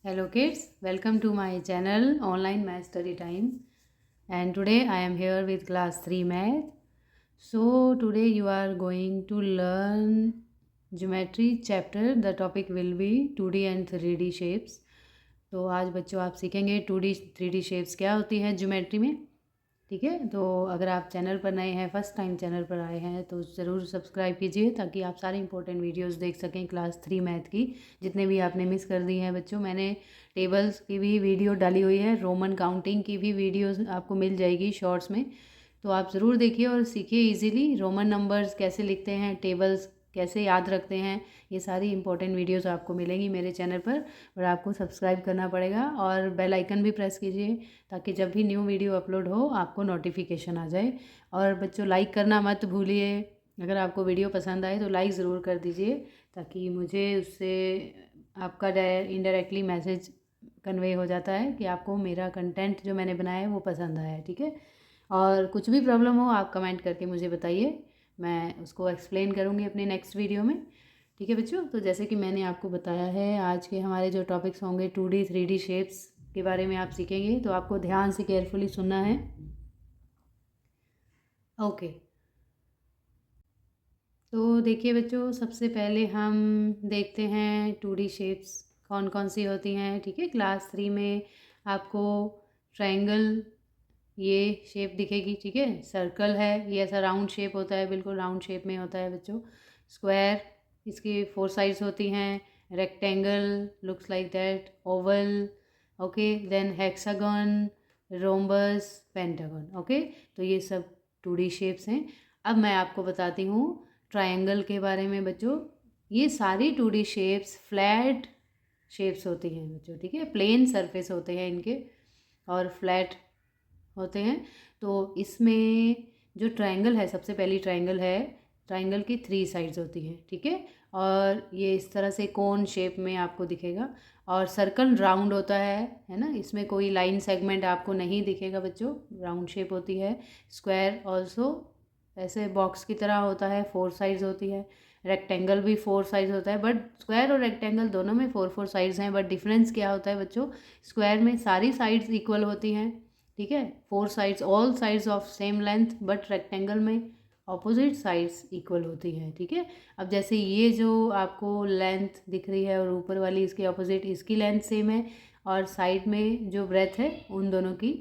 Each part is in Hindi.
Hello kids, welcome to my channel Online Math Study Time, and today I am here with class 3 math. So today you are going to learn geometry chapter. The topic will be 2D and 3D shapes. तो आज बच्चों आप सीखेंगे 2D 3D शेप्स क्या होती हैं ज्योमेट्री में। ठीक है, तो अगर आप चैनल पर नए हैं, फर्स्ट टाइम चैनल पर आए हैं, तो ज़रूर सब्सक्राइब कीजिए ताकि आप सारे इंपॉर्टेंट वीडियोस देख सकें क्लास 3 मैथ की। जितने भी आपने मिस कर दी हैं बच्चों, मैंने टेबल्स की भी वीडियो डाली हुई है, रोमन काउंटिंग की भी वीडियोस आपको मिल जाएगी शॉर्ट्स में। तो आप ज़रूर देखिए और सीखिए इजीली रोमन नंबर्स कैसे लिखते हैं, टेबल्स कैसे याद रखते हैं। ये सारी इंपॉर्टेंट वीडियोस आपको मिलेंगी मेरे चैनल पर, और आपको सब्सक्राइब करना पड़ेगा और बेल आइकन भी प्रेस कीजिए ताकि जब भी न्यू वीडियो अपलोड हो आपको नोटिफिकेशन आ जाए। और बच्चों लाइक करना मत भूलिए। अगर आपको वीडियो पसंद आए तो लाइक ज़रूर कर दीजिए ताकि मुझे उससे आपका इनडायरेक्टली मैसेज कन्वे हो जाता है कि आपको मेरा कंटेंट जो मैंने बनाया है वो पसंद आया है। ठीक है, और कुछ भी प्रॉब्लम हो आप कमेंट करके मुझे बताइए, मैं उसको एक्सप्लेन करूँगी अपने नेक्स्ट वीडियो में। ठीक है बच्चों, तो जैसे कि मैंने आपको बताया है आज के हमारे जो टॉपिक्स होंगे 2D 3D शेप्स के बारे में आप सीखेंगे, तो आपको ध्यान से केयरफुली सुनना है। ओके, तो देखिए बच्चों, सबसे पहले हम देखते हैं 2D शेप्स कौन कौन सी होती हैं। ठीक है, क्लास 3 में आपको ट्रायंगल ये शेप दिखेगी। ठीक है, सर्कल है, ये ऐसा राउंड शेप होता है, बिल्कुल राउंड शेप में होता है बच्चों। स्क्वायर, इसकी 4 साइड्स होती हैं। Rectangle looks like that, oval, okay, then hexagon, rhombus, pentagon. Okay, तो ये सब 2D शेप्स हैं। अब मैं आपको बताती हूँ ट्रायंगल के बारे में बच्चों। ये सारी 2D शेप्स फ्लैट शेप्स होती हैं बच्चों। ठीक है, प्लेन सरफेस होते हैं इनके और फ्लैट होते हैं। तो इसमें जो ट्रायंगल है, सबसे पहली ट्रायंगल है, ट्रायंगल की 3 साइड्स होती हैं। ठीक है, और ये इस तरह से कोन शेप में आपको दिखेगा। और सर्कल राउंड होता है ना, इसमें कोई लाइन सेगमेंट आपको नहीं दिखेगा बच्चों, राउंड शेप होती है। स्क्वायर ऑल्सो ऐसे बॉक्स की तरह होता है, 4 साइड्स होती है। रेक्टेंगल भी 4 साइड्स होता है, बट स्क्वायर और रेक्टेंगल दोनों में 4 साइड्स हैं। बट डिफरेंस क्या होता है बच्चों, स्क्वायर में सारी साइड्स इक्वल होती हैं। ठीक है, 4 sides, all sides of same length, but rectangle में ऑपोजिट साइड्स इक्वल होती हैं। ठीक है, अब जैसे ये जो आपको लेंथ दिख रही है और ऊपर वाली इसके ऑपोजिट इसकी लेंथ सेम है, और साइड में जो ब्रेथ है उन दोनों की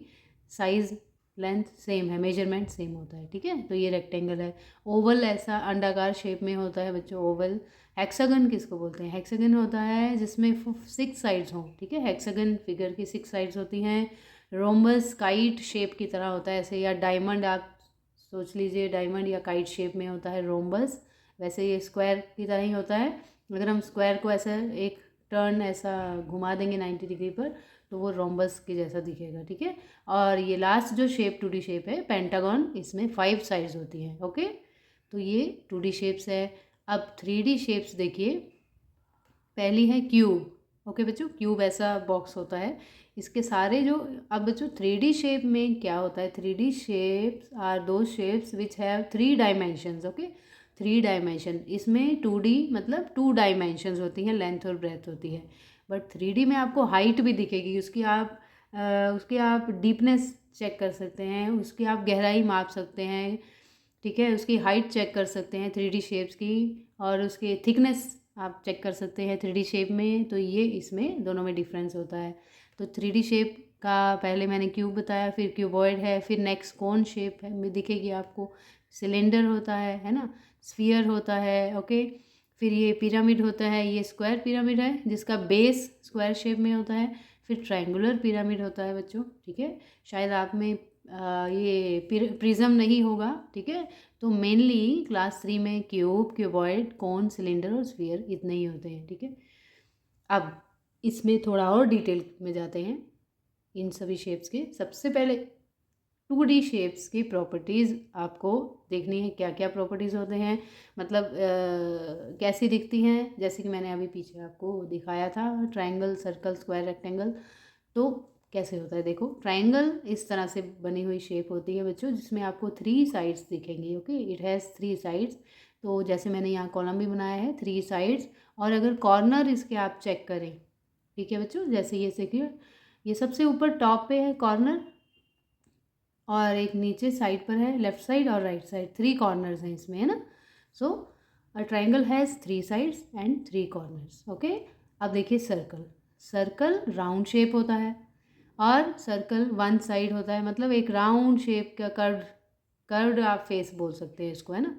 साइज लेंथ सेम है, मेजरमेंट सेम होता है। ठीक है, तो ये रेक्टेंगल है। ओवल ऐसा अंडाकार शेप में होता है बच्चों, ओवल। हेक्सागन किसको बोलते हैं, हेक्सागन होता है जिसमें 6 साइड्स हों। ठीक है, हेक्सागन फिगर की 6 साइड्स होती हैं। रोम्बस काइट शेप की तरह होता है ऐसे, या डायमंड आप सोच लीजिए, डायमंड या काइट शेप में होता है रोम्बस। वैसे ये स्क्वायर की तरह ही होता है। अगर हम स्क्वायर को ऐसा एक टर्न ऐसा घुमा देंगे 90 डिग्री पर, तो वो रोम्बस के जैसा दिखेगा। ठीक है, और ये लास्ट जो शेप 2D शेप है पेंटागन, इसमें 5 साइड्स होती हैं। ओके, तो ये 2D शेप्स है। अब 3D शेप्स देखिए, पहली है क्यूब। ओके बच्चों, क्यूब ऐसा बॉक्स होता है, इसके सारे जो, अब बच्चों 3D शेप में क्या होता है, 3D शेप्स आर दो shapes which have 3 dimensions. Okay, 3 dimension, इसमें 2D मतलब 2 डायमेंशंस होती हैं, लेंथ और ब्रेथ होती है। बट 3D में आपको हाइट भी दिखेगी, उसकी आप डीपनेस चेक कर सकते हैं, उसकी आप गहराई माप सकते हैं। ठीक है, उसकी हाइट चेक कर सकते हैं 3D शेप्स की, और उसकी थिकनेस आप चेक कर सकते हैं 3D शेप में। तो ये इसमें दोनों में डिफरेंस होता है। तो 3D शेप का पहले मैंने क्यूब बताया, फिर क्यूबॉइड है, फिर नेक्स्ट कौन शेप है में दिखेगी आपको, सिलेंडर होता है ना, स्फीयर होता है। ओके, फिर ये पिरामिड होता है, ये स्क्वायर पिरामिड है जिसका बेस स्क्वायर शेप में होता है। फिर ट्रायंगुलर पिरामिड होता है बच्चों। ठीक है, शायद आप में ये प्रिज्म नहीं होगा। ठीक है, तो मेनली क्लास 3 में क्यूब, क्यूबॉइड, कौन, सिलेंडर और स्फीयर इतने ही होते हैं। ठीक है, अब इसमें थोड़ा और डिटेल में जाते हैं इन सभी शेप्स के। सबसे पहले 2D शेप्स की प्रॉपर्टीज़ आपको देखनी है, क्या क्या प्रॉपर्टीज़ होते हैं, मतलब कैसी दिखती हैं। जैसे कि मैंने अभी पीछे आपको दिखाया था, ट्रायंगल, सर्कल, स्क्वायर, रेक्टेंगल। तो कैसे होता है देखो, ट्रायंगल इस तरह से बनी हुई शेप होती है बच्चों, जिसमें आपको 3 साइड्स दिखेंगी। Okay, it has 3 sides. तो जैसे मैंने यहाँ कॉलम भी बनाया है, 3 साइड्स। और अगर कॉर्नर इसके आप चेक करें, ठीक है बच्चों, जैसे ये सिक्योर, ये सबसे ऊपर टॉप पे है कॉर्नर और एक नीचे साइड पर है, लेफ्ट साइड और राइट साइड, 3 कॉर्नर्स हैं इसमें, है ना। So a triangle has 3 sides and 3 corners. Okay, अब देखिए सर्कल, सर्कल राउंड शेप होता है और सर्कल वन साइड होता है, मतलब एक राउंड शेप का कर्व्ड आप फेस बोल सकते हैं इसको, है ना।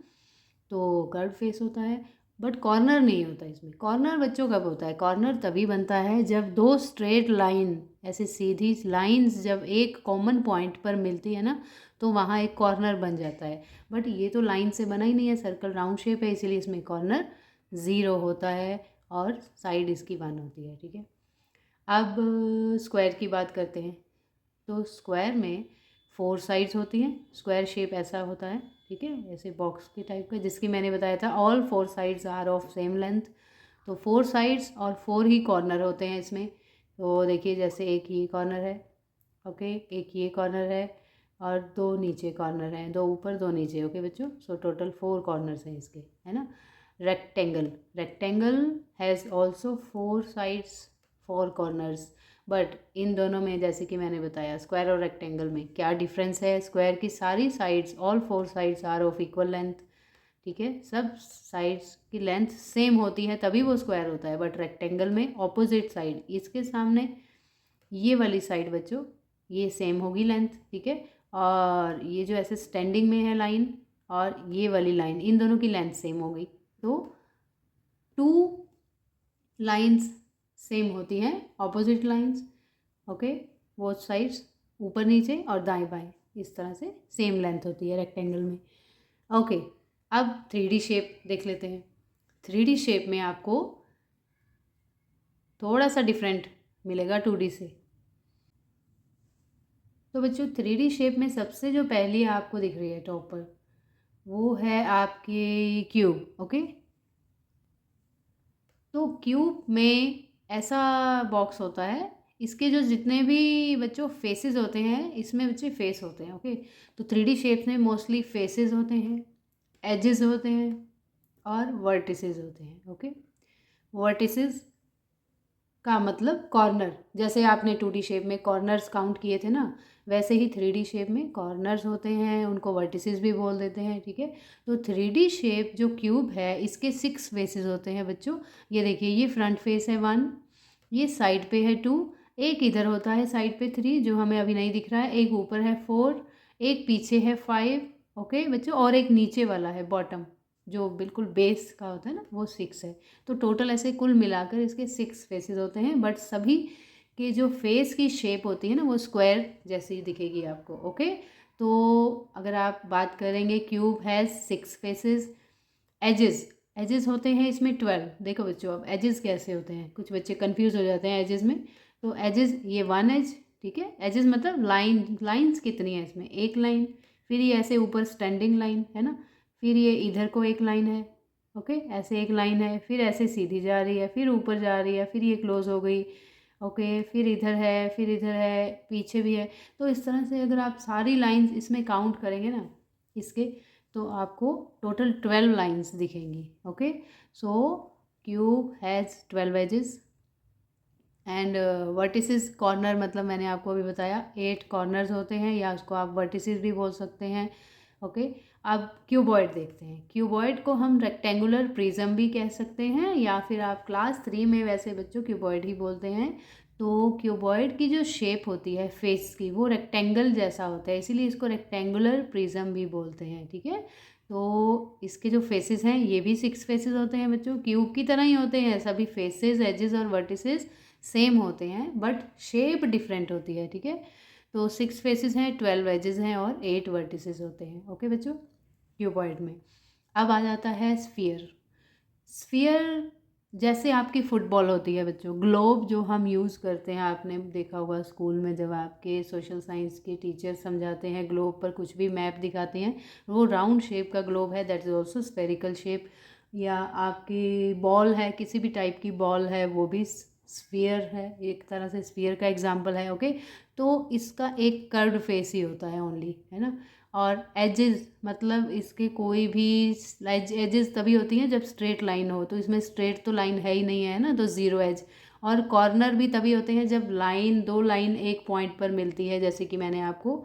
तो कर्व्ड फेस होता है, बट कॉर्नर नहीं होता इसमें। कॉर्नर बच्चों कब होता है? कॉर्नर तभी बनता है जब 2 स्ट्रेट लाइन, ऐसे सीधी लाइंस जब एक कॉमन पॉइंट पर मिलती है ना, तो वहाँ एक कॉर्नर बन जाता है। बट ये तो लाइन से बना ही नहीं है, सर्कल राउंड शेप है, इसीलिए इसमें कॉर्नर 0 होता है और साइड इसकी 1 होती है, ठीक है। अब स्क्वायर की बात करते हैं। तो स्क्वायर में 4 साइड्स होती हैं, स्क्वायर शेप ऐसा होता है, ठीक है, ऐसे बॉक्स के टाइप का, जिसकी मैंने बताया था all 4 sides are of same length. तो 4 साइड्स और 4 ही कॉर्नर होते हैं इसमें। तो देखिए जैसे एक ये कॉर्नर है, ओके, एक ये कॉर्नर है और 2 नीचे कॉर्नर हैं, 2 ऊपर 2 नीचे, ओके बच्चों। सो टोटल 4 कॉर्नर्स हैं इसके, है ना। Rectangle, rectangle has also 4 sides 4 corners, but in दोनों में जैसे कि मैंने बताया स्क्वायर और रेक्टेंगल में क्या डिफरेंस है? स्क्वायर की सारी sides, all 4 sides are of equal length, ठीक है, सब साइड्स की लेंथ सेम होती है तभी वो स्क्वायर होता है। बट रेक्टेंगल में ऑपोजिट साइड, इसके सामने ये वाली साइड बच्चों ये सेम होगी लेंथ, ठीक है, और ये जो ऐसे स्टैंडिंग में है लाइन और ये वाली लाइन, इन दोनों की लेंथ सेम हो गई। तो 2 लाइंस सेम होती हैं, opposite lines, okay, both sides, ऊपर नीचे और दाएं बाएं, इस तरह से सेम लेंथ होती है रेक्टेंगल में। ओके, अब 3D शेप देख लेते हैं। 3D शेप में आपको थोड़ा सा डिफरेंट मिलेगा 2D से। तो बच्चों 3D शेप में सबसे जो पहली आपको दिख रही है टॉप पर, वो है आपकी क्यूब, ओके। तो क्यूब में ऐसा बॉक्स होता है, इसके जो जितने भी बच्चों फेसेस होते हैं, इसमें बच्चे फेस होते हैं, ओके। तो 3D शेप में मोस्टली फेसेस होते हैं, एजेस होते हैं और वर्टिसेस होते हैं, ओके। वर्टिसेस का मतलब कॉर्नर, जैसे आपने 2D शेप में कॉर्नर्स काउंट किए थे ना, वैसे ही 3D शेप में कॉर्नर्स होते हैं, उनको वर्टिसेस भी बोल देते हैं, ठीक है। तो 3D शेप जो क्यूब है इसके 6 फेसेस होते हैं बच्चों। ये देखिए, ये फ्रंट फेस है 1, ये साइड पे है 2, एक इधर होता है साइड पे 3 जो हमें अभी नहीं दिख रहा है, एक ऊपर है 4, एक पीछे है 5, ओके बच्चों, और एक नीचे वाला है बॉटम, जो बिल्कुल बेस का होता है ना, वो 6 है। तो टोटल ऐसे कुल मिलाकर इसके 6 फेसेस होते हैं, बट सभी के जो फेस की शेप होती है ना, वो स्क्वायर जैसी दिखेगी आपको, ओके। तो अगर आप बात करेंगे, cube has 6 faces. Edges, edges होते हैं इसमें 12। देखो बच्चों, अब एजेस कैसे होते हैं, कुछ बच्चे कंफ्यूज हो जाते हैं एजेस में। तो एजेस, ये 1 एज, ठीक है, एजेस मतलब लाइन, लाइन्स कितनी है इसमें? एक लाइन, फिर ये ऐसे ऊपर स्टैंडिंग लाइन है ना, फिर ये इधर को एक लाइन है, ओके, ऐसे एक लाइन है, फिर ऐसे सीधी जा रही है, फिर ऊपर जा रही है, फिर ये क्लोज हो गई, ओके, फिर इधर है, फिर इधर है, पीछे भी है। तो इस तरह से अगर आप सारी लाइंस इसमें काउंट करेंगे ना इसके, तो आपको टोटल 12 लाइंस दिखेंगी, okay. So cube has 12 edges and vertices, corner मतलब मैंने आपको अभी बताया 8 कॉर्नर्स होते हैं, या उसको आप वर्टिसेस भी बोल सकते हैं, ओके। अब क्यूबॉइड देखते हैं। क्यूबॉइड को हम रेक्टेंगुलर प्रिज्म भी कह सकते हैं, या फिर आप क्लास 3 में वैसे बच्चों क्यूबॉइड ही बोलते हैं। तो क्यूबॉइड की जो शेप होती है फेस की, वो रेक्टेंगल जैसा होता है, इसीलिए इसको रेक्टेंगुलर प्रिज्म भी बोलते हैं, ठीक है। तो इसके जो फेसेस हैं ये भी 6 फेसेस होते हैं बच्चों, क्यूब की तरह ही होते हैं सभी फेसेस, एजेस और वर्टिसेस सेम होते हैं, बट शेप डिफरेंट होती है, ठीक है। तो 6 फेसेस हैं, 12 एजेस हैं और 8 वर्टिसेस होते हैं, ओके बच्चों, क्यूबॉइड में। अब आ जाता है स्फीयर। स्फीयर जैसे आपकी फुटबॉल होती है बच्चों, ग्लोब जो हम यूज़ करते हैं, आपने देखा होगा स्कूल में जब आपके सोशल साइंस के टीचर समझाते हैं, ग्लोब पर कुछ भी मैप दिखाते हैं, वो राउंड शेप का ग्लोब है, that is also spherical shape. या आपकी बॉल है, किसी भी टाइप की बॉल है, वो भी स्फीयर है, एक तरह से स्फीयर का एग्जाम्पल है, ओके। तो इसका एक कर्व्ड फेस ही होता है ओनली, है ना। और एजेस मतलब इसके कोई भी एजेस तभी होती हैं जब स्ट्रेट लाइन हो, तो इसमें स्ट्रेट तो लाइन है ही नहीं है ना, तो 0 एज। और कॉर्नर भी तभी होते हैं जब लाइन, दो लाइन एक पॉइंट पर मिलती है, जैसे कि मैंने आपको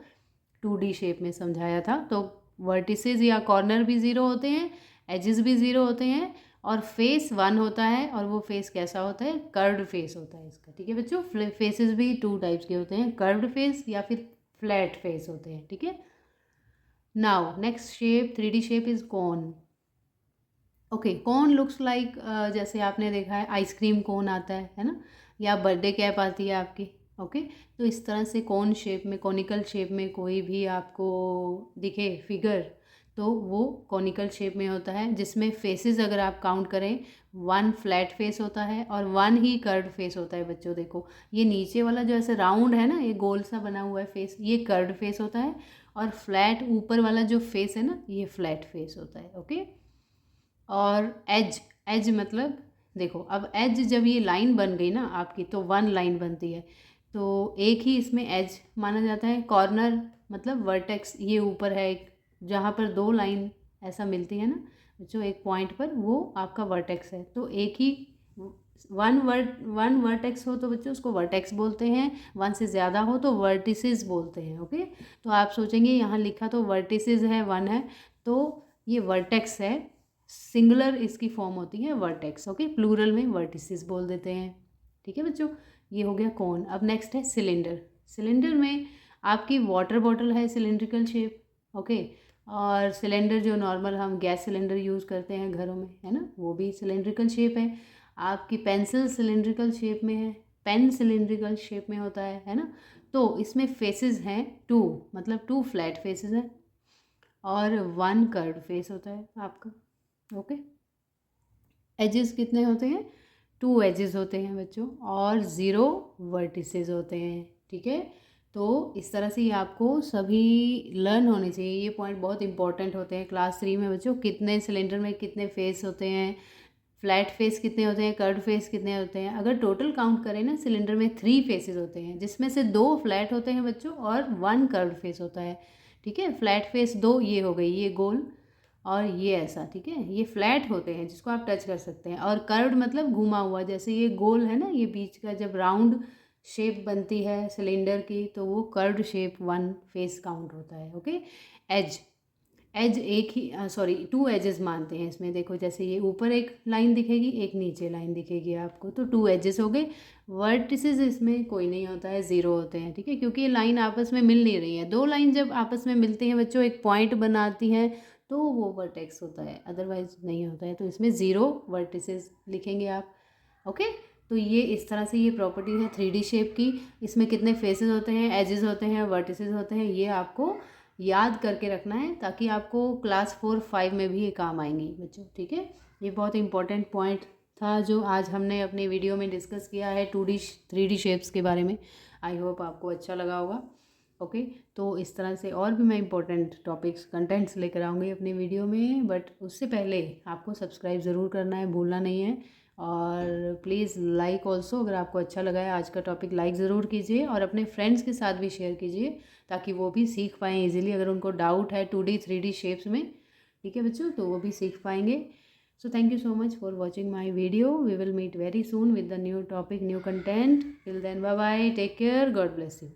2D शेप में समझाया था। तो वर्टिसेस या कॉर्नर भी ज़ीरो होते हैं, एजेस भी ज़ीरो होते हैं, और फेस 1 होता है। और वो फेस कैसा होता है? कर्व्ड फेस होता है इसका, ठीक है बच्चों। फेसेस भी 2 टाइप्स के होते हैं, कर्व्ड फेस या फिर फ्लैट फेस होते हैं, ठीक है। Now next shape, 3D shape is cone. Okay, cone looks like, जैसे आपने देखा है आइसक्रीम कोन आता है ना, या बर्थडे कैप आती है आपकी। ओके, तो इस तरह से कोन शेप में, कॉनिकल शेप में कोई भी आपको दिखे फिगर, तो वो कॉनिकल शेप में होता है, जिसमें फेसेस अगर आप काउंट करें 1 फ्लैट फेस होता है और 1 ही कर्व्ड फेस होता है बच्चों। देखो ये नीचे वाला जो ऐसे राउंड है ना, ये गोल सा बना हुआ है फेस, ये कर्व्ड फेस होता है, और फ्लैट ऊपर वाला जो फेस है ना, ये फ्लैट फेस होता है। ओके, और एज, एज मतलब देखो, अब एज जब ये लाइन बन गई ना आपकी, तो 1 लाइन बनती है, तो एक ही इसमें एज माना जाता है। कॉर्नर मतलब वर्टेक्स, ये ऊपर है एक, जहाँ पर 2 लाइन ऐसा मिलती है ना जो एक पॉइंट पर, वो आपका वर्टेक्स है। तो एक ही वन वर्टेक्स हो तो बच्चों उसको वर्टेक्स बोलते हैं, 1 से ज़्यादा हो तो वर्टिसेस बोलते हैं। ओके, तो आप सोचेंगे यहाँ लिखा तो वर्टिसेस है, 1 है, तो ये वर्टेक्स है, सिंगुलर इसकी फॉर्म होती है वर्टेक्स। ओके, प्लूरल में वर्टिसेस बोल देते हैं, ठीक है बच्चों। ये हो गया कोन। अब नेक्स्ट है सिलेंडर। सिलेंडर में आपकी वाटर बॉटल है सिलेंड्रिकल शेप। ओके, और सिलेंडर जो नॉर्मल हम गैस सिलेंडर यूज़ करते हैं घरों में, है ना, वो भी सिलेंड्रिकल शेप है। आपकी पेंसिल सिलेंड्रिकल शेप में है, पेन सिलेंड्रिकल शेप में होता है ना। तो इसमें फेसेस हैं 2, मतलब 2 फ्लैट फेसेस हैं और 1 कर्व्ड फेस होता है आपका। ओके, एजेस कितने होते हैं? 2 एजेस होते हैं बच्चों, और 0 वर्टिसेस होते हैं, ठीक है। तो इस तरह से ये आपको सभी लर्न होने चाहिए, ये पॉइंट बहुत इंपॉर्टेंट होते हैं क्लास 3 में बच्चों। कितने सिलेंडर में कितने फेस होते हैं, फ्लैट फेस कितने होते हैं, कर्व्ड फेस कितने होते हैं। अगर टोटल काउंट करें ना, सिलेंडर में 3 फेसेस होते हैं, जिसमें से 2 फ्लैट होते हैं बच्चों और 1 कर्व्ड फेस होता है, ठीक है। फ्लैट फेस 2 ये हो गई, ये गोल और ये ऐसा, ठीक है, ये फ्लैट होते हैं जिसको आप टच कर सकते हैं। और कर्व्ड मतलब घुमा हुआ, जैसे ये गोल है ना, ये बीच का जब राउंड शेप बनती है सिलेंडर की, तो वो कर्व्ड शेप 1 फेस काउंट होता है। ओके, एज, एज एक ही, सॉरी 2 एजेस मानते हैं इसमें। देखो जैसे ये ऊपर एक लाइन दिखेगी, एक नीचे लाइन दिखेगी आपको, तो 2 एजेस हो गए। वर्टिसेस इसमें कोई नहीं होता है, 0 होते हैं, ठीक है, क्योंकि ये लाइन आपस में मिल नहीं रही है। 2 लाइन जब आपस में मिलती हैं बच्चों, एक पॉइंट बनाती हैं, तो वो वर्टेक्स होता है, अदरवाइज नहीं होता है। तो इसमें 0 वर्टिसेस लिखेंगे आप। ओके, तो ये इस तरह से ये प्रॉपर्टी है 3D शेप की। इसमें कितने फेसेस होते हैं, एजेस होते हैं, वर्टिसेस होते हैं, ये आपको याद करके रखना है, ताकि आपको क्लास 4-5 में भी ये काम आएंगी बच्चों, ठीक है। ये बहुत इंपॉर्टेंट पॉइंट था जो आज हमने अपनी वीडियो में डिस्कस किया है 2D 3D शेप्स के बारे में। आई होप आपको अच्छा लगा होगा। ओके, तो इस तरह से और भी मैं इंपॉर्टेंट टॉपिक्स, कंटेंट्स लेकर आऊँगी अपनी वीडियो में, बट उससे पहले आपको सब्सक्राइब ज़रूर करना है, भूलना नहीं है। और प्लीज़ लाइक ऑल्सो, अगर आपको अच्छा लगा है आज का टॉपिक, लाइक ज़रूर कीजिए और अपने फ्रेंड्स के साथ भी शेयर कीजिए, ताकि वो भी सीख पाएँ इजीली, अगर उनको डाउट है 2D 3D शेप्स में, ठीक है बच्चों, तो वो भी सीख पाएंगे। So thank you so much for watching my video. We will meet very soon with the new topic, new content. Till then, bye bye. Take care. God bless you.